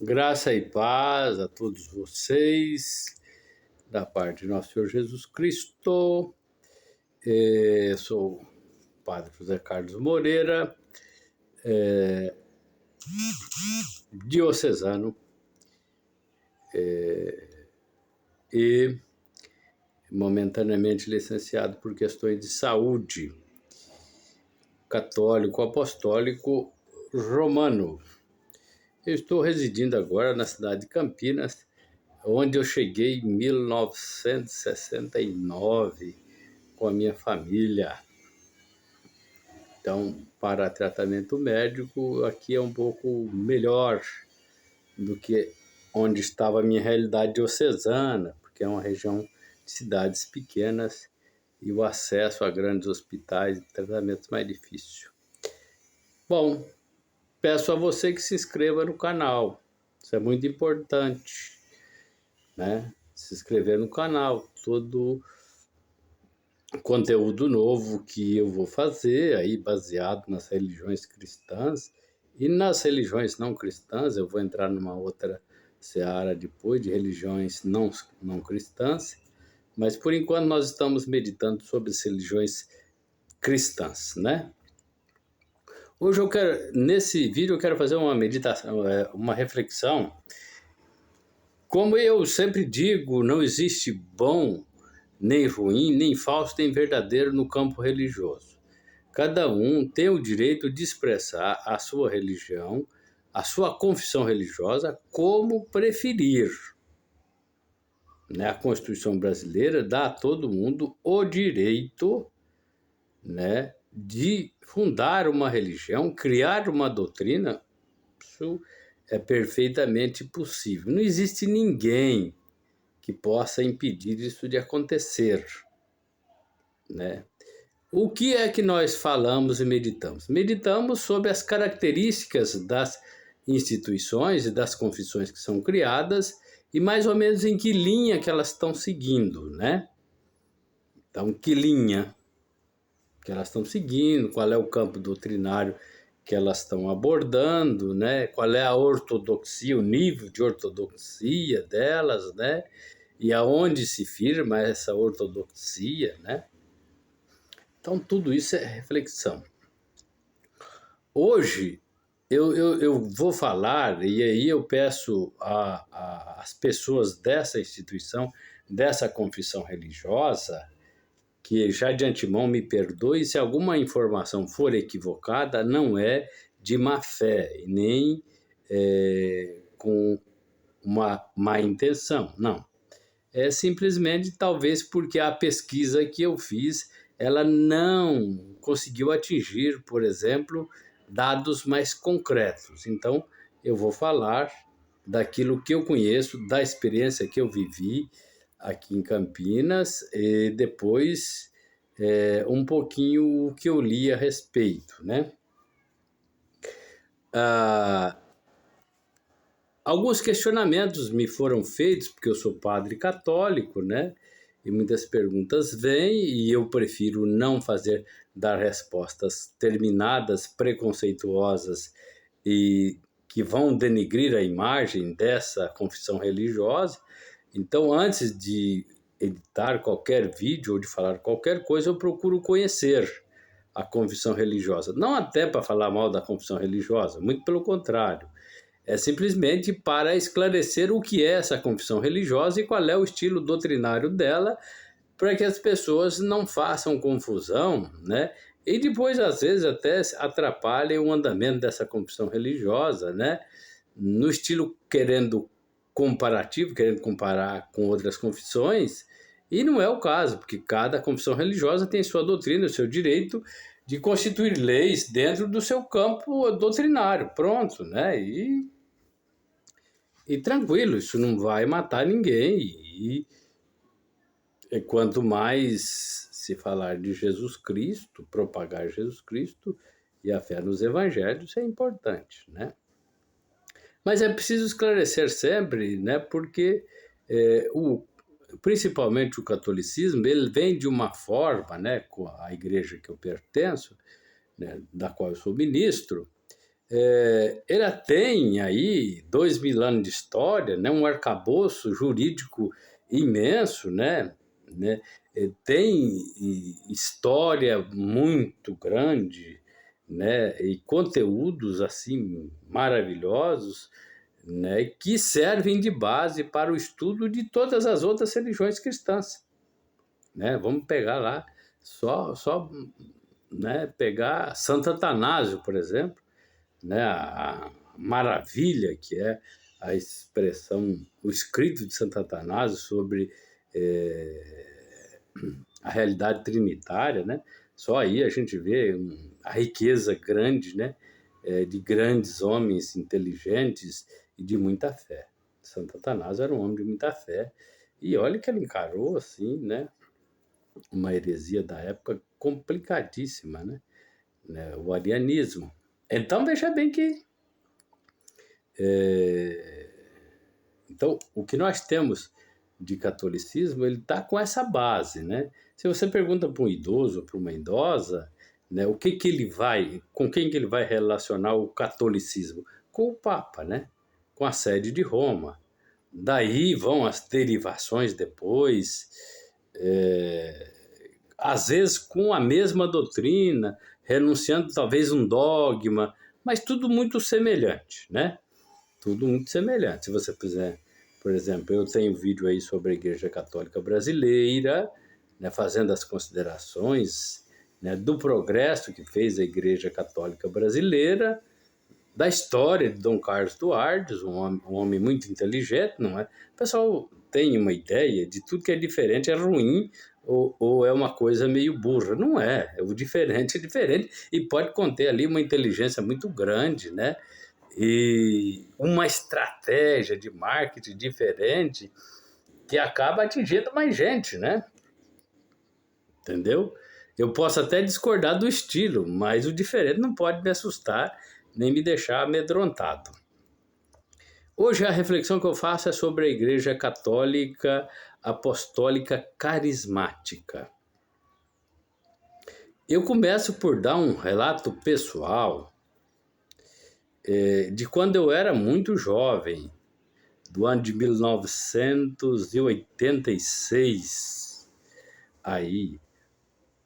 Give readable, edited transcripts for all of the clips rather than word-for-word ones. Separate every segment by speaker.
Speaker 1: Graça e paz a todos vocês, da parte de nosso Senhor Jesus Cristo. Sou o Padre José Carlos Moreira, diocesano, e momentaneamente licenciado por questões de saúde, católico apostólico romano. Eu estou residindo agora na cidade de Campinas, onde eu cheguei em 1969 com a minha família. Então, para tratamento médico, aqui é um pouco melhor do que onde estava a minha realidade diocesana, porque é uma região de cidades pequenas e o acesso a grandes hospitais e tratamentos mais difícil. Bom, peço a você que se inscreva no canal, isso é muito importante, né? Se inscrever no canal, todo conteúdo novo que eu vou fazer, aí baseado nas religiões cristãs e nas religiões não cristãs. Eu vou entrar numa outra seara depois de religiões não cristãs, mas por enquanto nós estamos meditando sobre as religiões cristãs, né? Hoje nesse vídeo eu quero fazer uma meditação, uma reflexão. Como eu sempre digo, não existe bom nem ruim, nem falso, nem verdadeiro no campo religioso. Cada um tem o direito de expressar a sua religião, a sua confissão religiosa, como preferir. A Constituição brasileira dá a todo mundo o direito, de fundar uma religião, criar uma doutrina. Isso é perfeitamente possível. Não existe ninguém que possa impedir isso de acontecer, né? O que é que nós falamos e meditamos? Meditamos sobre as características das instituições e das confissões que são criadas e mais ou menos em que linha que elas estão seguindo, né? Então, que linha que elas estão seguindo, qual é o campo doutrinário que elas estão abordando, né? Qual é a ortodoxia, o nível de ortodoxia delas, né? E aonde se firma essa ortodoxia, né? Então, tudo isso é reflexão. Hoje, eu vou falar, e aí eu peço às pessoas dessa instituição, dessa confissão religiosa, que já de antemão me perdoe se alguma informação for equivocada, não é de má fé, nem com uma má intenção, não. É simplesmente talvez porque a pesquisa que eu fiz, ela não conseguiu atingir, por exemplo, dados mais concretos. Então, eu vou falar daquilo que eu conheço, da experiência que eu vivi aqui em Campinas, e depois um pouquinho o que eu li a respeito, né? Alguns questionamentos me foram feitos, porque eu sou padre católico, né? E muitas perguntas vêm e eu prefiro não dar respostas terminadas, preconceituosas e que vão denigrir a imagem dessa confissão religiosa. Então, antes de editar qualquer vídeo ou de falar qualquer coisa, eu procuro conhecer a confissão religiosa. Não até para falar mal da confissão religiosa, muito pelo contrário. É simplesmente para esclarecer o que é essa confissão religiosa e qual é o estilo doutrinário dela, para que as pessoas não façam confusão, né? E depois, às vezes, até atrapalhem o andamento dessa confissão religiosa, né? No estilo querendo comparar com outras confissões, e não é o caso, porque cada confissão religiosa tem sua doutrina, o seu direito de constituir leis dentro do seu campo doutrinário, pronto, né? E tranquilo, isso não vai matar ninguém. E quanto mais se falar de Jesus Cristo, propagar Jesus Cristo e a fé nos evangelhos é importante, né? Mas é preciso esclarecer sempre, né? Porque principalmente o catolicismo, ele vem de uma forma, né? Com a igreja que eu pertenço, né, da qual eu sou ministro, ela tem aí 2.000 anos de história, né? Um arcabouço jurídico imenso, né? Tem história muito grande, né? E conteúdos assim maravilhosos, né? Que servem de base para o estudo de todas as outras religiões cristãs, né? Vamos pegar lá só, né? Pegar Santo Atanásio, por exemplo, né, a maravilha que é a expressão, o escrito de Santo Atanásio sobre a realidade trinitária, né? Só aí a gente vê a riqueza grande, né, de grandes homens inteligentes e de muita fé. Santo Atanásio era um homem de muita fé e olha que ele encarou assim, né, uma heresia da época complicadíssima, né, o arianismo. Então veja bem que então, o que nós temos de catolicismo, ele está com essa base, né? Se você pergunta para um idoso ou para uma idosa, né, o que ele vai, com quem que ele vai relacionar o catolicismo? Com o Papa, né? Com a sede de Roma. Daí vão as derivações depois, às vezes com a mesma doutrina, renunciando talvez um dogma, mas tudo muito semelhante, né? Tudo muito semelhante. Se você fizer, por exemplo, eu tenho um vídeo aí sobre a Igreja Católica Brasileira, né, fazendo as considerações, né, do progresso que fez a Igreja Católica Brasileira, da história de Dom Carlos Duardes, um homem muito inteligente, não é? O pessoal tem uma ideia de tudo que é diferente é ruim ou é uma coisa meio burra. Não é, o diferente é diferente e pode conter ali uma inteligência muito grande, né? E uma estratégia de marketing diferente que acaba atingindo mais gente, né? Entendeu? Eu posso até discordar do estilo, mas o diferente não pode me assustar nem me deixar amedrontado. Hoje a reflexão que eu faço é sobre a Igreja Católica Apostólica Carismática. Eu começo por dar um relato pessoal de quando eu era muito jovem, do ano de 1986, aí,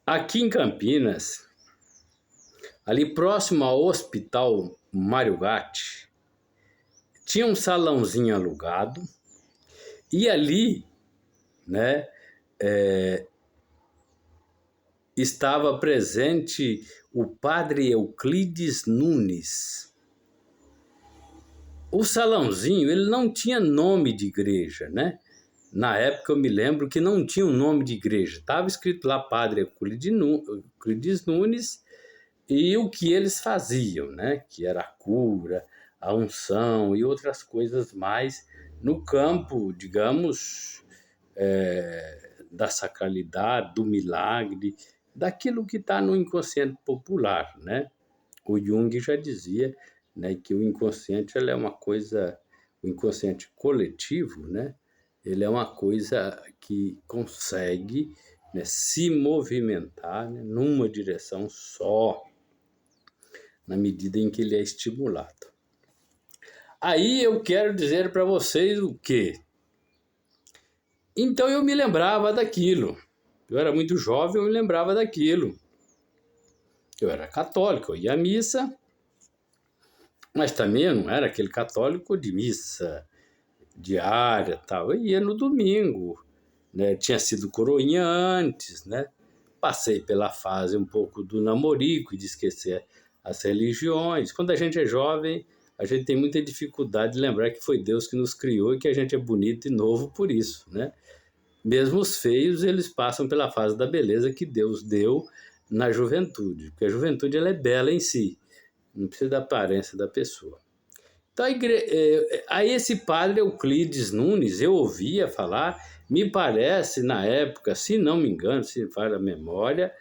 Speaker 1: aqui em Campinas, ali próximo ao Hospital Mário Gatti, tinha um salãozinho alugado e ali, né, estava presente o padre Euclides Nunes. O salãozinho, ele não tinha nome de igreja, né? Na época eu me lembro que não tinha um nome de igreja. Estava escrito lá Padre Euclides Nunes e o que eles faziam, né? Que era a cura, a unção e outras coisas mais no campo, digamos, da sacralidade, do milagre, daquilo que está no inconsciente popular, né? O Jung já dizia, né, que o inconsciente ele é uma coisa, o inconsciente coletivo, né? Ele é uma coisa que consegue, né, se movimentar, né, numa direção só, na medida em que ele é estimulado. Aí eu quero dizer para vocês o quê? Então eu me lembrava daquilo. Eu era muito jovem, eu me lembrava daquilo. Eu era católico, eu ia à missa, mas também eu não era aquele católico de missa diária, tal. Eu ia no domingo, né? Tinha sido coroinha antes, né? Passei pela fase um pouco do namorico e de esquecer as religiões. Quando a gente é jovem, a gente tem muita dificuldade de lembrar que foi Deus que nos criou e que a gente é bonito e novo por isso, né? Mesmo os feios, eles passam pela fase da beleza que Deus deu na juventude, porque a juventude ela é bela em si, não precisa da aparência da pessoa. Então, aí esse padre Euclides Nunes, eu ouvia falar, me parece, na época, se não me engano, se falha a memória,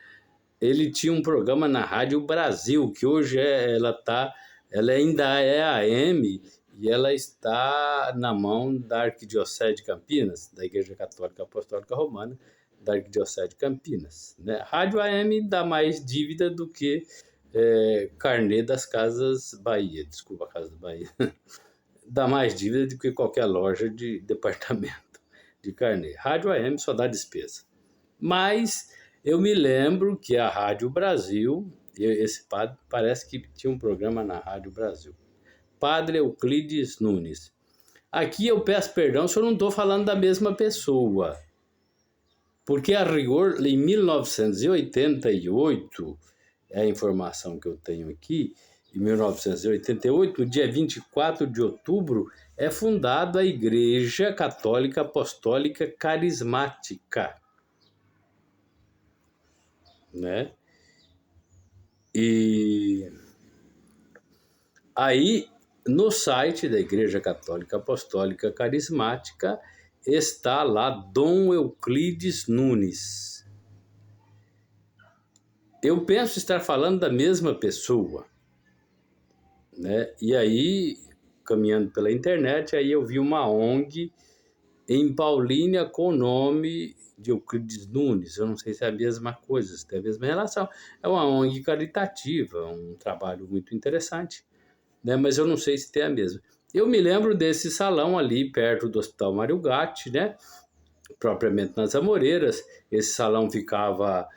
Speaker 1: ele tinha um programa na Rádio Brasil, que hoje ela ainda é AM, e ela está na mão da Arquidiocese de Campinas, da Igreja Católica Apostólica Romana, da Arquidiocese de Campinas, né? Rádio AM dá mais dívida do que carnê das Casas Bahia, desculpa, Casa Bahia, dá mais dívida do que qualquer loja de departamento de carnê. Rádio AM só dá despesa. Mas eu me lembro que a Rádio Brasil, esse padre parece que tinha um programa na Rádio Brasil, Padre Euclides Nunes. Aqui eu peço perdão se eu não estou falando da mesma pessoa, porque a rigor, em 1988, é a informação que eu tenho aqui, em 1988, no dia 24 de outubro, é fundada a Igreja Católica Apostólica Carismática, né? E aí, no site da Igreja Católica Apostólica Carismática, está lá Dom Euclides Nunes. Eu penso estar falando da mesma pessoa, né? E aí, caminhando pela internet, aí eu vi uma ONG em Paulínia com o nome de Euclides Nunes. Eu não sei se é a mesma coisa, se tem a mesma relação. É uma ONG caritativa, um trabalho muito interessante, né? Mas eu não sei se tem a mesma. Eu me lembro desse salão ali perto do Hospital Mário Gatti, né? Propriamente nas Amoreiras. Esse salão ficava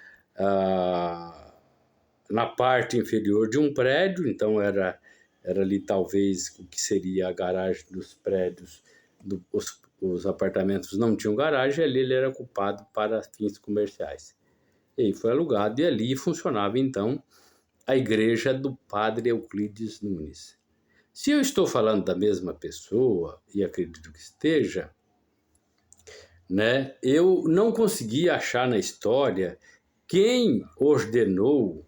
Speaker 1: na parte inferior de um prédio, então era ali talvez o que seria a garagem dos prédios. Os apartamentos não tinham garagem, ali ele era ocupado para fins comerciais. E aí foi alugado, e ali funcionava então a igreja do Padre Euclides Nunes. Se eu estou falando da mesma pessoa, e acredito que esteja, né, eu não consegui achar na história quem ordenou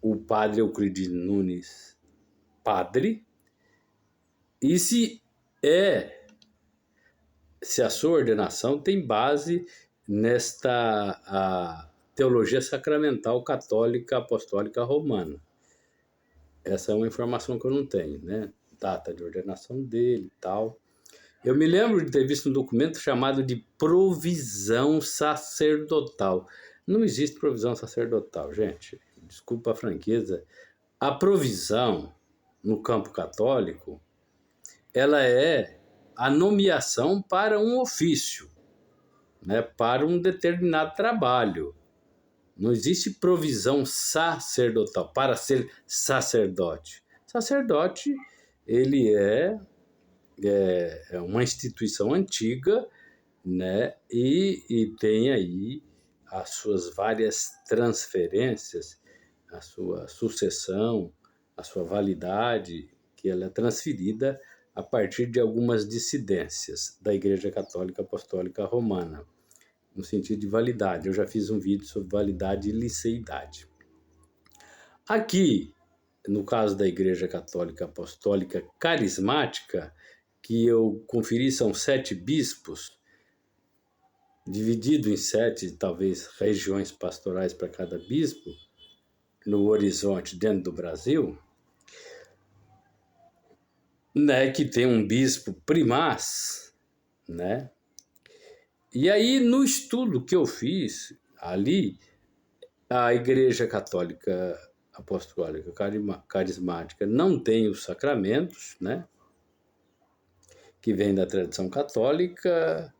Speaker 1: o Padre Euclides Nunes padre, e se a sua ordenação tem base nesta teologia sacramental católica apostólica romana. Essa é uma informação que eu não tenho, né? Data de ordenação dele e tal. Eu me lembro de ter visto um documento chamado de provisão sacerdotal. Não existe provisão sacerdotal, gente. Desculpa a franqueza. A provisão no campo católico, ela é a nomeação para um ofício, né? Para um determinado trabalho. Não existe provisão sacerdotal para ser sacerdote. Sacerdote, ele é uma instituição antiga, né? E tem aí as suas várias transferências, a sua sucessão, a sua validade, que ela é transferida a partir de algumas dissidências da Igreja Católica Apostólica Romana, no sentido de validade. Eu já fiz um vídeo sobre validade e liceidade. Aqui, no caso da Igreja Católica Apostólica Carismática, que eu conferi, são 7 bispos, dividido em 7, talvez, regiões pastorais para cada bispo, no horizonte dentro do Brasil, né, que tem um bispo primaz, né? E aí, no estudo que eu fiz ali, a Igreja Católica Apostólica Carismática não tem os sacramentos, né? Que vem da tradição católica,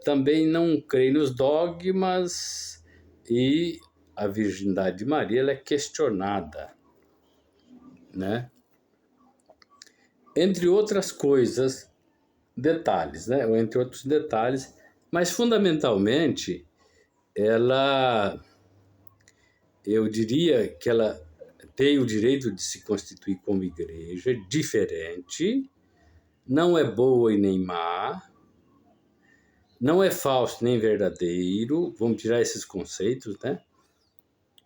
Speaker 1: também não crê nos dogmas, e a virgindade de Maria ela é questionada, né? Entre outras coisas, detalhes, né? Ou entre outros detalhes, mas fundamentalmente eu diria que ela tem o direito de se constituir como igreja diferente, não é boa e nem má, não é falso nem verdadeiro. Vamos tirar esses conceitos, né?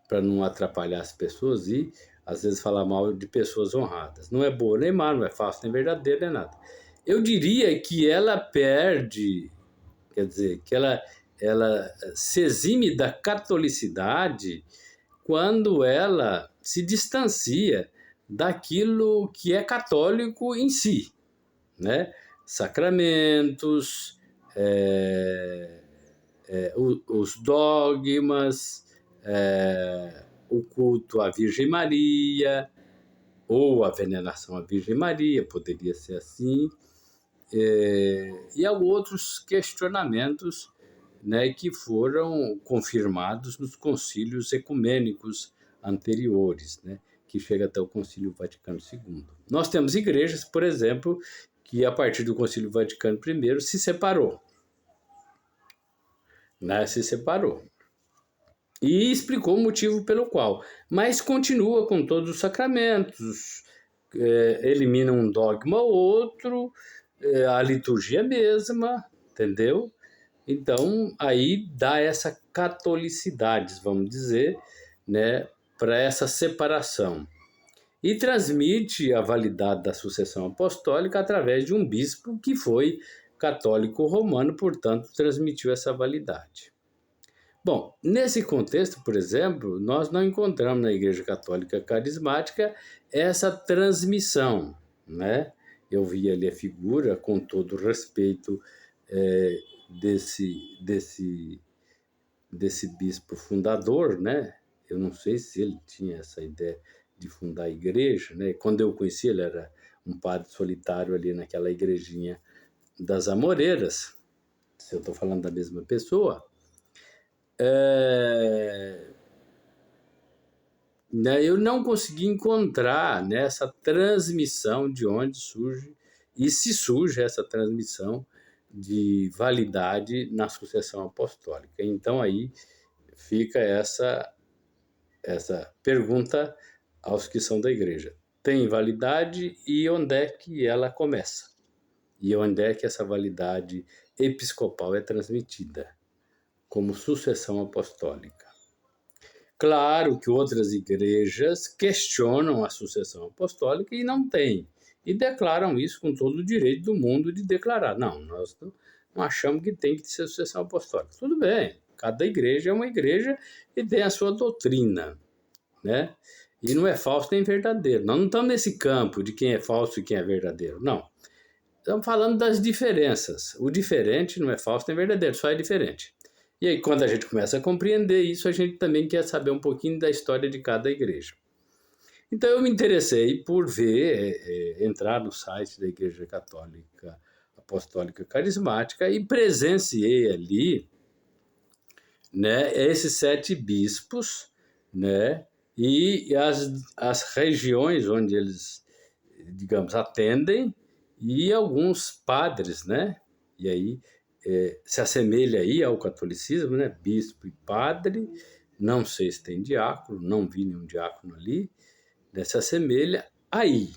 Speaker 1: Para não atrapalhar as pessoas e, às vezes, falar mal de pessoas honradas. Não é boa nem má, não é falso nem verdadeiro, nem nada. Eu diria que ela perde, quer dizer, que ela se exime da catolicidade quando ela se distancia daquilo que é católico em si, né? Sacramentos, os dogmas, o culto à Virgem Maria, ou a veneração à Virgem Maria, poderia ser assim, e há outros questionamentos, né, que foram confirmados nos concílios ecumênicos anteriores, né, que chega até o Concílio Vaticano II. Nós temos igrejas, por exemplo, que a partir do Concílio Vaticano I se separou. Né, se separou. E explicou o motivo pelo qual. Mas continua com todos os sacramentos, elimina um dogma ou outro, a liturgia mesma, entendeu? Então, aí dá essa catolicidade, vamos dizer, né, para essa separação. E transmite a validade da sucessão apostólica através de um bispo que foi católico romano, portanto, transmitiu essa validade. Bom, nesse contexto, por exemplo, nós não encontramos na Igreja Católica Carismática essa transmissão, né? Eu vi ali a figura, com todo respeito, desse bispo fundador, né? Eu não sei se ele tinha essa ideia de fundar a igreja, né? Quando eu conheci, ele era um padre solitário ali naquela igrejinha das Amoreiras, se eu estou falando da mesma pessoa. Eu não consegui encontrar nessa transmissão de onde surge, e se surge essa transmissão de validade na sucessão apostólica. Então aí fica essa pergunta aos que são da igreja. Tem validade e onde é que ela começa? E onde é que essa validade episcopal é transmitida como sucessão apostólica? Claro que outras igrejas questionam a sucessão apostólica e não têm, e declaram isso com todo o direito do mundo de declarar. Não, nós não achamos que tem que ser sucessão apostólica. Tudo bem, cada igreja é uma igreja e tem a sua doutrina, né? E não é falso nem verdadeiro. Nós não estamos nesse campo de quem é falso e quem é verdadeiro, não. Estamos falando das diferenças. O diferente não é falso nem verdadeiro, só é diferente. E aí, quando a gente começa a compreender isso, a gente também quer saber um pouquinho da história de cada igreja. Então, eu me interessei por entrar no site da Igreja Católica Apostólica Carismática e presenciei ali, né, esses 7 bispos, né, e as regiões onde eles, digamos, atendem, e alguns padres, né, e aí se assemelha aí ao catolicismo, né? Bispo e padre, não sei se tem diácono, não vi nenhum diácono ali, né? Se assemelha aí,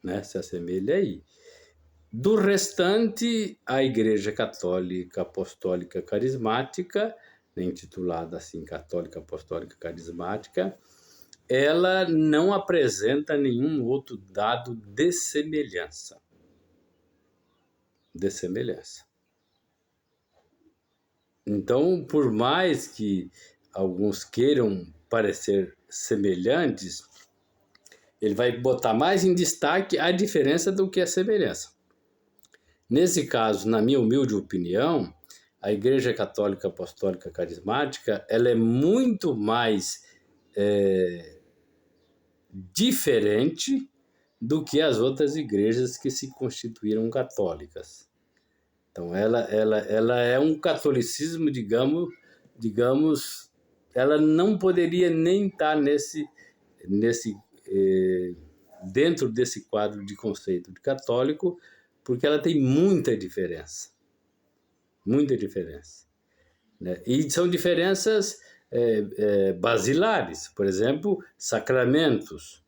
Speaker 1: né? Se assemelha aí. Do restante, a Igreja Católica Apostólica Carismática, né, intitulada assim Católica Apostólica Carismática, ela não apresenta nenhum outro dado de semelhança. De semelhança. Então, por mais que alguns queiram parecer semelhantes, ele vai botar mais em destaque a diferença do que a semelhança. Nesse caso, na minha humilde opinião, a Igreja Católica Apostólica Carismática ela é muito mais diferente do que as outras igrejas que se constituíram católicas. Então, ela é um catolicismo, digamos, ela não poderia nem estar dentro desse quadro de conceito de católico, porque ela tem muita diferença. Muita diferença. Né? E são diferenças basilares, por exemplo, sacramentos.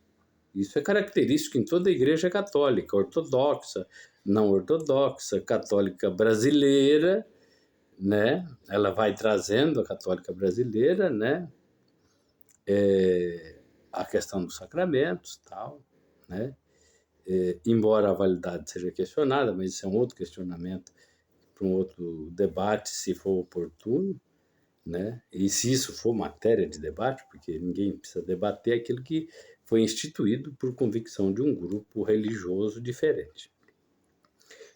Speaker 1: Isso é característico em toda a igreja católica, ortodoxa, não ortodoxa, católica brasileira, né? Ela vai trazendo a católica brasileira, né? A questão dos sacramentos, tal, né? Embora a validade seja questionada, mas isso é um outro questionamento para um outro debate, se for oportuno, né? E se isso for matéria de debate, porque ninguém precisa debater aquilo que foi instituído por convicção de um grupo religioso diferente.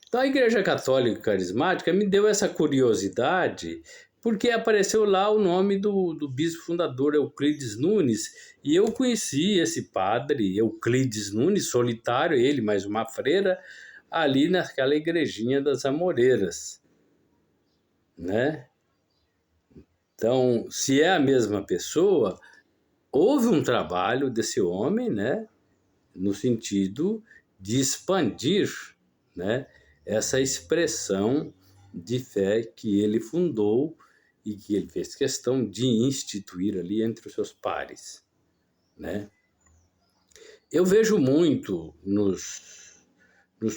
Speaker 1: Então, a Igreja Católica Carismática me deu essa curiosidade porque apareceu lá o nome do bispo fundador, Euclides Nunes, e eu conheci esse padre, Euclides Nunes, solitário, ele mais uma freira, ali naquela igrejinha das Amoreiras, né? Então, se é a mesma pessoa, houve um trabalho desse homem, né, no sentido de expandir, né, essa expressão de fé que ele fundou e que ele fez questão de instituir ali entre os seus pares, né? Eu vejo muito nos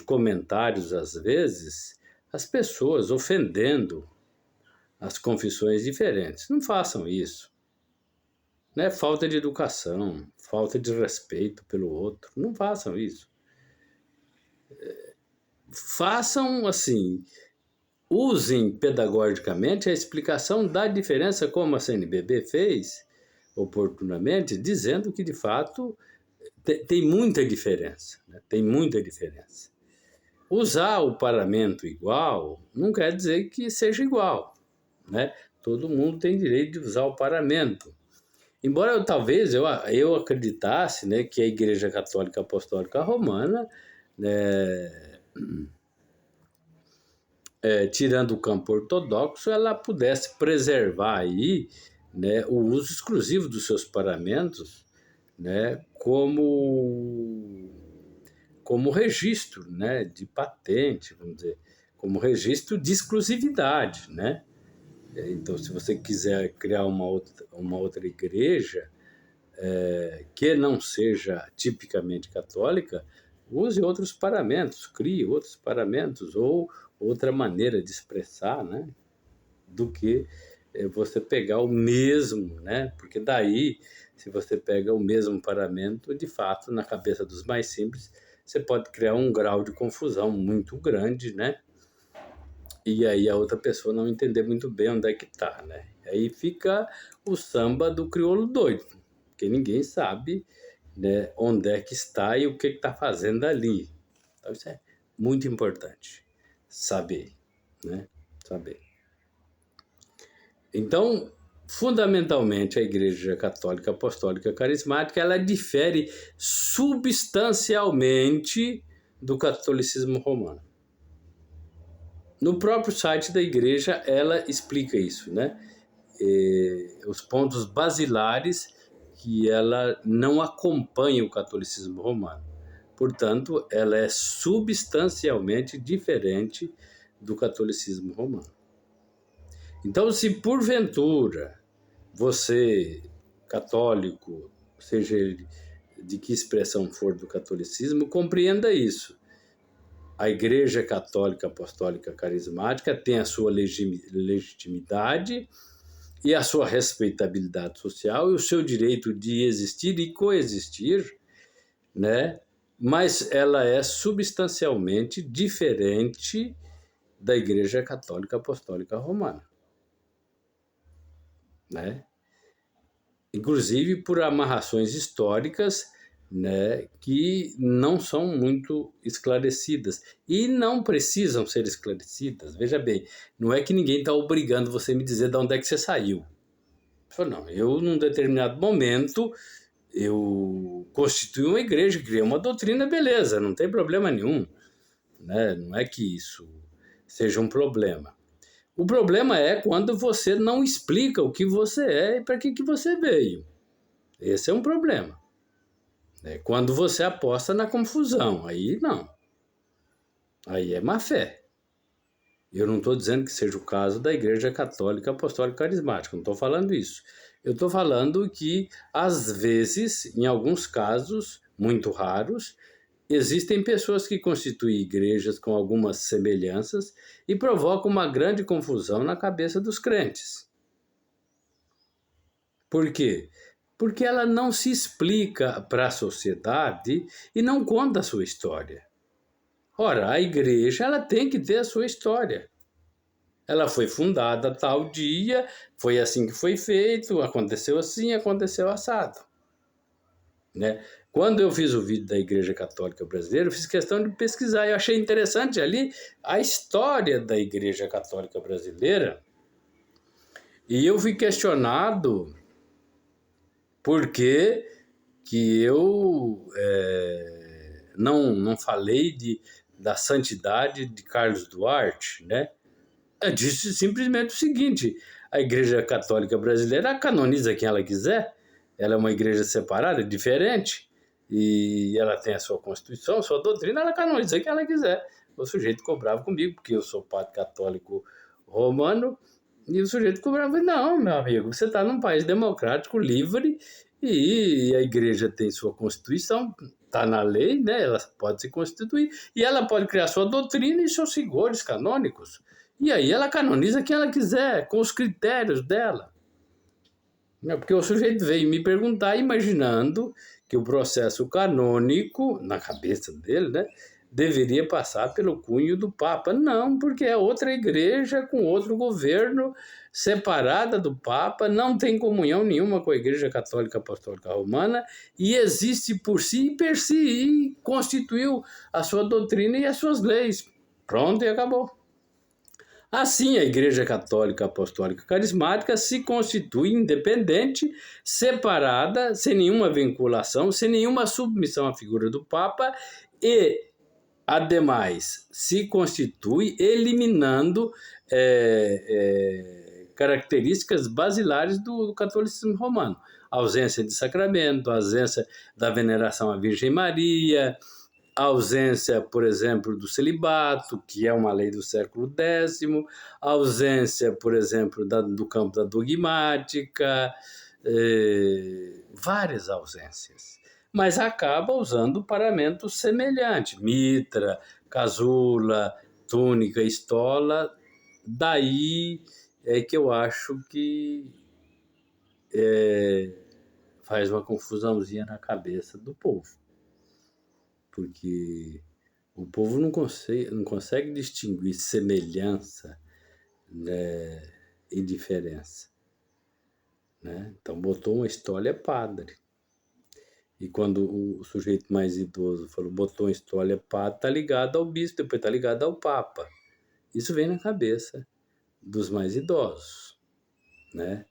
Speaker 1: comentários, às vezes, as pessoas ofendendo as confissões diferentes. Não façam isso, né? Falta de educação, falta de respeito pelo outro. Não façam isso. Façam assim, usem pedagogicamente a explicação da diferença, como a CNBB fez oportunamente, dizendo que de fato tem muita diferença, né? Tem muita diferença. Usar o paramento igual não quer dizer que seja igual, né? Todo mundo tem direito de usar o paramento. Embora talvez eu acreditasse, né, que a Igreja Católica Apostólica Romana, né, tirando o campo ortodoxo, ela pudesse preservar aí, né, o uso exclusivo dos seus paramentos, né, como registro, né, de patente, vamos dizer, como registro de exclusividade, né? Então, se você quiser criar uma outra igreja que não seja tipicamente católica, use outros paramentos, crie outros paramentos ou outra maneira de expressar, né, do que você pegar o mesmo, né? Porque daí, se você pega o mesmo paramento, de fato, na cabeça dos mais simples, você pode criar um grau de confusão muito grande, né? E aí a outra pessoa não entender muito bem onde é que está, né? Aí fica o samba do crioulo doido, porque ninguém sabe, né, onde é que está e o que está fazendo ali. Então isso é muito importante, saber, né? Saber. Então, fundamentalmente, a Igreja Católica Apostólica Carismática, ela difere substancialmente do catolicismo romano. No próprio site da igreja, ela explica isso, né? Os pontos basilares que ela não acompanha o catolicismo romano. Portanto, ela é substancialmente diferente do catolicismo romano. Então, se porventura você, católico, seja ele de que expressão for do catolicismo, compreenda isso. A Igreja Católica Apostólica Carismática tem a sua legitimidade e a sua respeitabilidade social e o seu direito de existir e coexistir, né? Mas ela é substancialmente diferente da Igreja Católica Apostólica Romana, né? Inclusive por amarrações históricas, né, que não são muito esclarecidas e não precisam ser esclarecidas. Veja bem, não é que ninguém está obrigando você a me dizer de onde é que você saiu. Não, eu num determinado momento eu constituí uma igreja, criei uma doutrina, beleza, não tem problema nenhum, né? Não é que isso seja um problema. O problema é quando você não explica o que você é e para que você veio. Esse é um problema. Quando você aposta na confusão, aí não. Aí é má fé. Eu não estou dizendo que seja o caso da Igreja Católica Apostólica Carismática, não estou falando isso. Eu estou falando que, às vezes, em alguns casos, muito raros, existem pessoas que constituem igrejas com algumas semelhanças e provocam uma grande confusão na cabeça dos crentes. Por quê? Porque ela não se explica para a sociedade e não conta a sua história. Ora, a igreja ela tem que ter a sua história. Ela foi fundada tal dia, foi assim que foi feito, aconteceu assim, aconteceu assado. Né? Quando eu fiz o vídeo da Igreja Católica Brasileira, eu fiz questão de pesquisar. Eu achei interessante ali a história da Igreja Católica Brasileira E eu fui questionado por que eu não falei da santidade de Carlos Duarte, né? Eu disse simplesmente o seguinte: a Igreja Católica Brasileira canoniza quem ela quiser, ela é uma igreja separada, diferente, e ela tem a sua Constituição, a sua doutrina, ela canoniza quem ela quiser. O sujeito cobrava comigo, porque eu sou padre católico romano, e o sujeito cobrava: não, meu amigo, você está num país democrático, livre, e a igreja tem sua Constituição, está na lei, né? Ela pode se constituir, e ela pode criar sua doutrina e seus rigores canônicos. E aí ela canoniza quem ela quiser, com os critérios dela. Porque o sujeito veio me perguntar, imaginando que o processo canônico, na cabeça dele, né, deveria passar pelo cunho do Papa. Não, porque é outra igreja com outro governo, separada do Papa, não tem comunhão nenhuma com a Igreja Católica Apostólica Romana e existe por si e per si, e constituiu a sua doutrina e as suas leis. Pronto, e acabou. Assim, a Igreja Católica Apostólica Carismática se constitui independente, separada, sem nenhuma vinculação, sem nenhuma submissão à figura do Papa e, ademais, se constitui eliminando características basilares do catolicismo romano. A ausência de sacramento, a ausência da veneração à Virgem Maria, a ausência, por exemplo, do celibato, que é uma lei do século X, a ausência, por exemplo, do campo da dogmática, várias ausências. Mas acaba usando paramentos semelhantes, mitra, casula, túnica, estola. Daí é que eu acho que faz uma confusãozinha na cabeça do povo. Porque o povo não consegue distinguir semelhança, né, e diferença. Né? Então, botou uma história, é padre. E quando o sujeito mais idoso falou, botou uma história, é padre, está ligado ao bispo, depois está ligado ao papa. Isso vem na cabeça dos mais idosos. Né?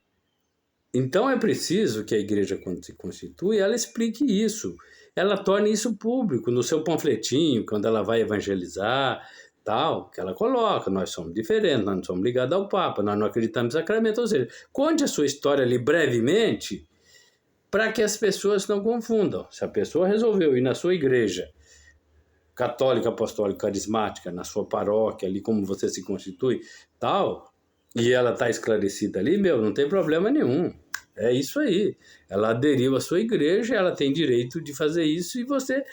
Speaker 1: Então, é preciso que a igreja, quando se constitui, ela explique isso. Ela torne isso público no seu panfletinho, quando ela vai evangelizar, tal, que ela coloca: nós somos diferentes, nós não somos ligados ao Papa, nós não acreditamos em sacramento. Ou seja, conte a sua história ali brevemente, para que as pessoas não confundam. Se a pessoa resolveu ir na sua igreja católica, apostólica, carismática, na sua paróquia, ali como você se constitui, tal, e ela está esclarecida ali, não tem problema nenhum. É isso aí. Ela aderiu à sua igreja, ela tem direito de fazer isso, e você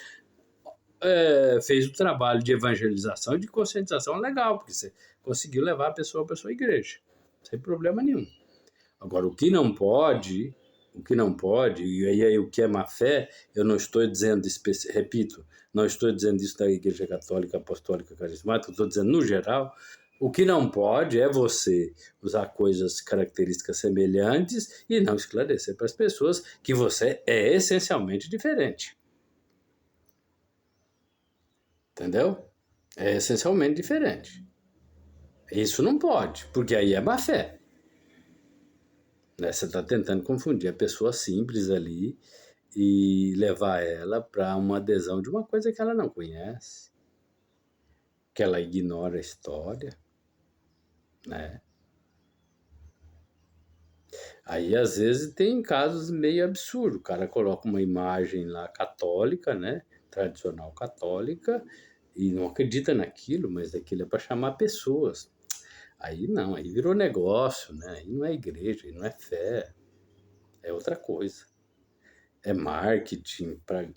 Speaker 1: fez o trabalho de evangelização e de conscientização legal, porque você conseguiu levar a pessoa para a sua igreja, sem problema nenhum. Agora, o que não pode, e aí o que é má fé, eu não estou dizendo, repito, não estou dizendo isso da Igreja Católica Apostólica Carismática, estou dizendo no geral. O que não pode é você usar características semelhantes e não esclarecer para as pessoas que você é essencialmente diferente. Entendeu? É essencialmente diferente. Isso não pode, porque aí é má fé. Né? Você está tentando confundir a pessoa simples ali e levar ela para uma adesão de uma coisa que ela não conhece, que ela ignora a história. Né? Aí, às vezes, tem casos meio absurdos. O cara coloca uma imagem lá católica, né? Tradicional católica, e não acredita naquilo, mas aquilo é para chamar pessoas. Aí não, aí virou negócio, né? Aí não é igreja, aí não é fé, é outra coisa. É marketing para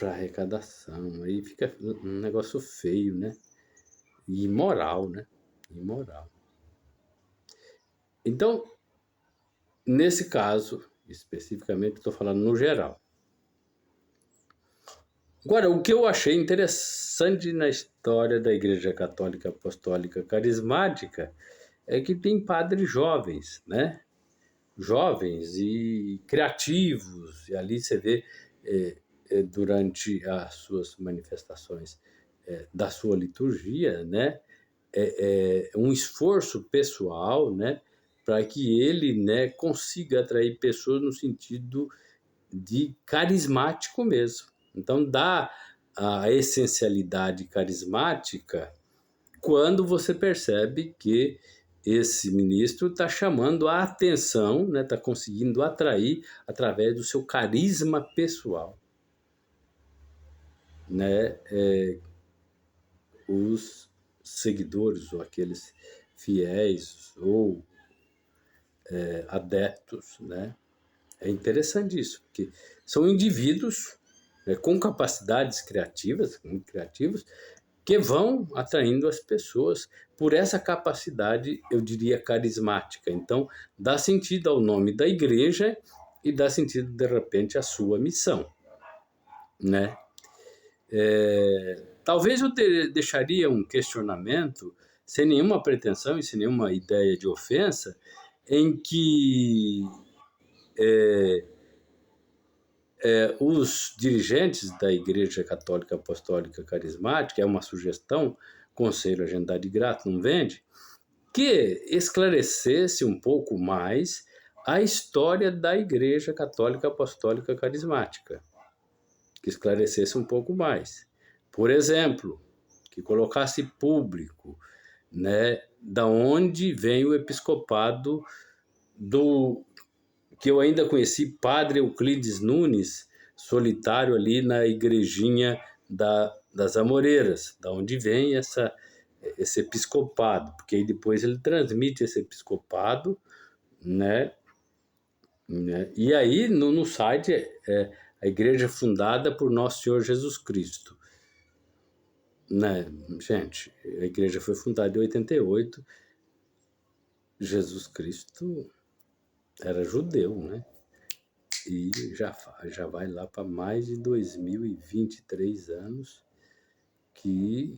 Speaker 1: arrecadação, aí fica um negócio feio, né? E imoral, né? Imoral. Então, nesse caso, especificamente, estou falando no geral. Agora, o que eu achei interessante na história da Igreja Católica Apostólica Carismática é que tem padres jovens, né? Jovens e criativos, e ali você vê durante as suas manifestações da sua liturgia, né? um esforço pessoal, né, para que ele, né, consiga atrair pessoas no sentido de carismático mesmo. Então, dá a essencialidade carismática quando você percebe que esse ministro está chamando a atenção, né, está conseguindo atrair através do seu carisma pessoal, né, os seguidores ou aqueles fiéis ou adeptos, né? É interessante isso, porque são indivíduos, né, com capacidades criativas, muito criativos, que vão atraindo as pessoas por essa capacidade, eu diria, carismática. Então, dá sentido ao nome da igreja e dá sentido, de repente, à sua missão, né? Talvez eu deixaria um questionamento, sem nenhuma pretensão e sem nenhuma ideia de ofensa, em que os dirigentes da Igreja Católica Apostólica Carismática, é uma sugestão, conselho agendado de grato, não vende, que esclarecesse um pouco mais a história da Igreja Católica Apostólica Carismática, que esclarecesse um pouco mais. Por exemplo, que colocasse público, né, da onde vem o episcopado do que eu ainda conheci, Padre Euclides Nunes, solitário ali na igrejinha das Amoreiras, da onde vem esse episcopado, porque aí depois ele transmite esse episcopado, né? E aí no site a igreja fundada por Nosso Senhor Jesus Cristo, né? Gente, a igreja foi fundada em 88, Jesus Cristo era judeu, né? E já vai lá para mais de 2023 anos que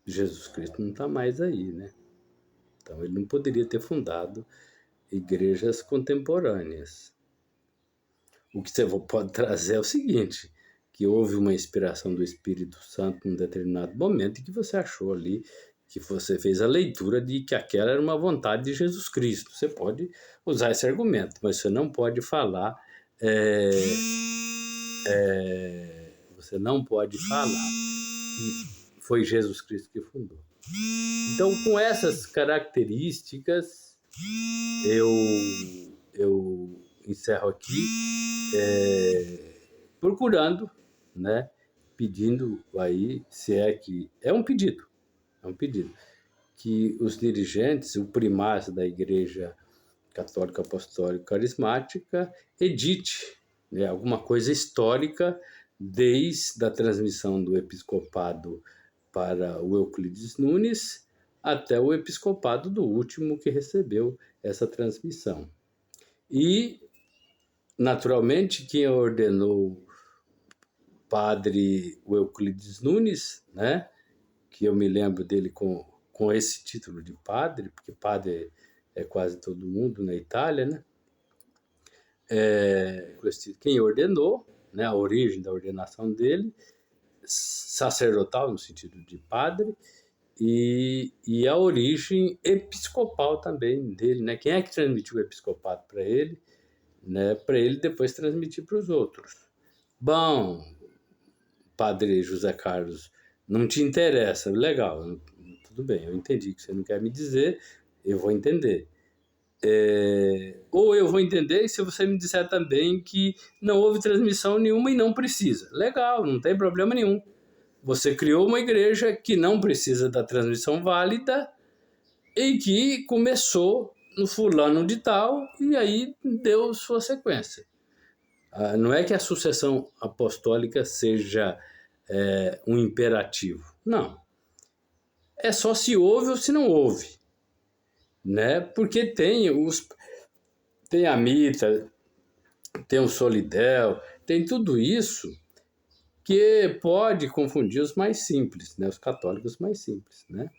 Speaker 1: Jesus Cristo não está mais aí, né? Então ele não poderia ter fundado igrejas contemporâneas. O que você pode trazer é o seguinte, que houve uma inspiração do Espírito Santo num determinado momento e que você achou ali, que você fez a leitura de que aquela era uma vontade de Jesus Cristo. Você pode usar esse argumento, mas você não pode falar, você não pode falar que foi Jesus Cristo que fundou. Então, com essas características, eu encerro aqui, procurando, né, pedindo aí, se é que é um pedido, que os dirigentes, o primaz da Igreja Católica Apostólica Carismática, edite, né, alguma coisa histórica desde a transmissão do episcopado para o Euclides Nunes até o episcopado do último que recebeu essa transmissão. E, naturalmente, quem ordenou padre Euclides Nunes, né, que eu me lembro dele com esse título de padre, porque padre é quase todo mundo na Itália, né? Quem ordenou, né, a origem da ordenação dele, sacerdotal no sentido de padre, e a origem episcopal também dele, né? Quem é que transmitiu o episcopado para ele, né? Para ele depois transmitir para os outros. Bom, padre José Carlos, não te interessa, legal, tudo bem, eu entendi que você não quer me dizer, eu vou entender. Ou eu vou entender se você me disser também que não houve transmissão nenhuma e não precisa. Legal, não tem problema nenhum. Você criou uma igreja que não precisa da transmissão válida e que começou no fulano de tal e aí deu sua sequência. Não é que a sucessão apostólica seja um imperativo. Não. É só se houve ou se não houve, né? Porque tem a Mita, tem o Solidel, tem tudo isso que pode confundir os mais simples, né? Os católicos mais simples, né?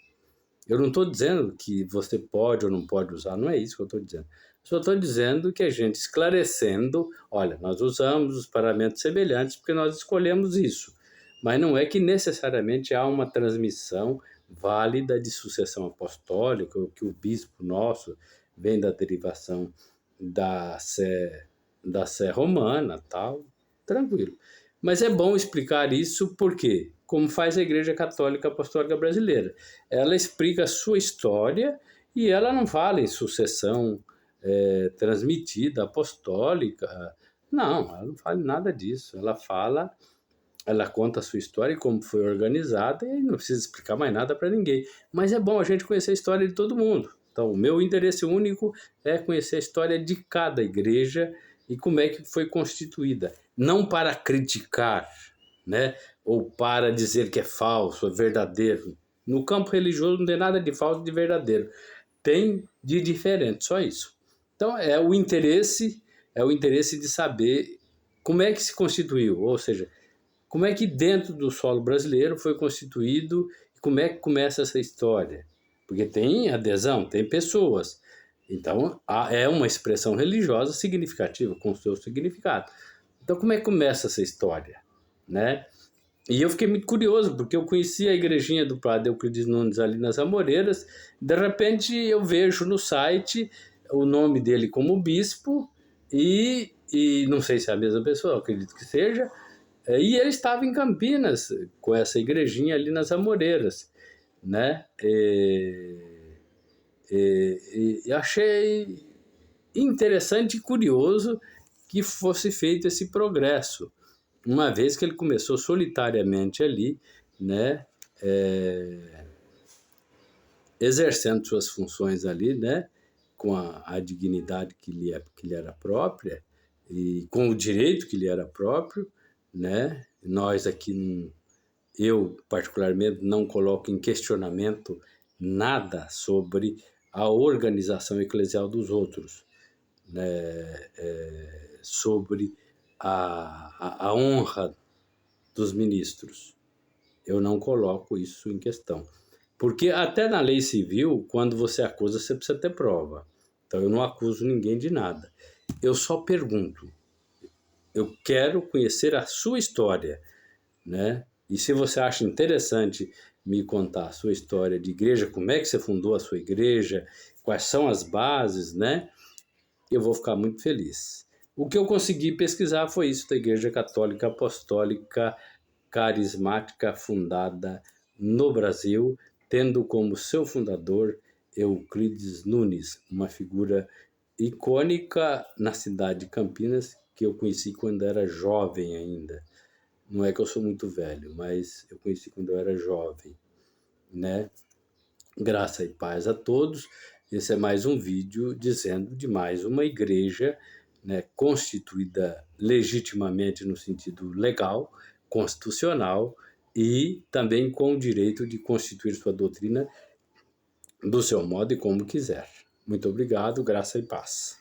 Speaker 1: Eu não estou dizendo que você pode ou não pode usar, não é isso que eu estou dizendo. Só estou dizendo que a gente esclarecendo, olha, nós usamos os paramentos semelhantes porque nós escolhemos isso, mas não é que necessariamente há uma transmissão válida de sucessão apostólica, que o bispo nosso vem da derivação da Sé romana, tal, tranquilo. Mas é bom explicar isso porque, como faz a Igreja Católica Apostólica Brasileira, ela explica a sua história e ela não fala em sucessão transmitida, apostólica. Não, ela não fala nada disso. Ela conta a sua história e como foi organizada e não precisa explicar mais nada para ninguém. Mas é bom a gente conhecer a história de todo mundo. Então, o meu interesse único é conhecer a história de cada igreja e como é que foi constituída. Não para criticar, né? Ou para dizer que é falso, é verdadeiro. No campo religioso não tem nada de falso e de verdadeiro. Tem de diferente, só isso. Então, é o interesse de saber como é que se constituiu, ou seja, como é que dentro do solo brasileiro foi constituído e como é que começa essa história? Porque tem adesão, tem pessoas. Então, é uma expressão religiosa significativa, com seu significado. Então, como é que começa essa história? Né? E eu fiquei muito curioso, porque eu conheci a igrejinha do Padre Euclides Nunes ali nas Amoreiras. De repente, eu vejo no site o nome dele como bispo e não sei se é a mesma pessoa, acredito que seja. E ele estava em Campinas com essa igrejinha ali nas Amoreiras, né? E achei interessante e curioso que fosse feito esse progresso, uma vez que ele começou solitariamente ali, né? Exercendo suas funções ali, né? Com a dignidade que lhe era própria e com o direito que lhe era próprio, né? Nós aqui, eu particularmente não coloco em questionamento nada sobre a organização eclesial dos outros, né? Sobre a honra dos ministros. Eu não coloco isso em questão. Porque até na lei civil, quando você acusa, você precisa ter prova. Então eu não acuso ninguém de nada. Eu só pergunto. Eu quero conhecer a sua história, né? E se você acha interessante me contar a sua história de igreja, como é que você fundou a sua igreja, quais são as bases, né? Eu vou ficar muito feliz. O que eu consegui pesquisar foi isso da Igreja Católica Apostólica Carismática fundada no Brasil, tendo como seu fundador Euclides Nunes, uma figura icônica na cidade de Campinas, que eu conheci quando era jovem ainda. Não é que eu sou muito velho, mas eu conheci quando eu era jovem, né? Graça e paz a todos. Esse é mais um vídeo dizendo de mais uma igreja, né, constituída legitimamente no sentido legal, constitucional e também com o direito de constituir sua doutrina do seu modo e como quiser. Muito obrigado, graça e paz.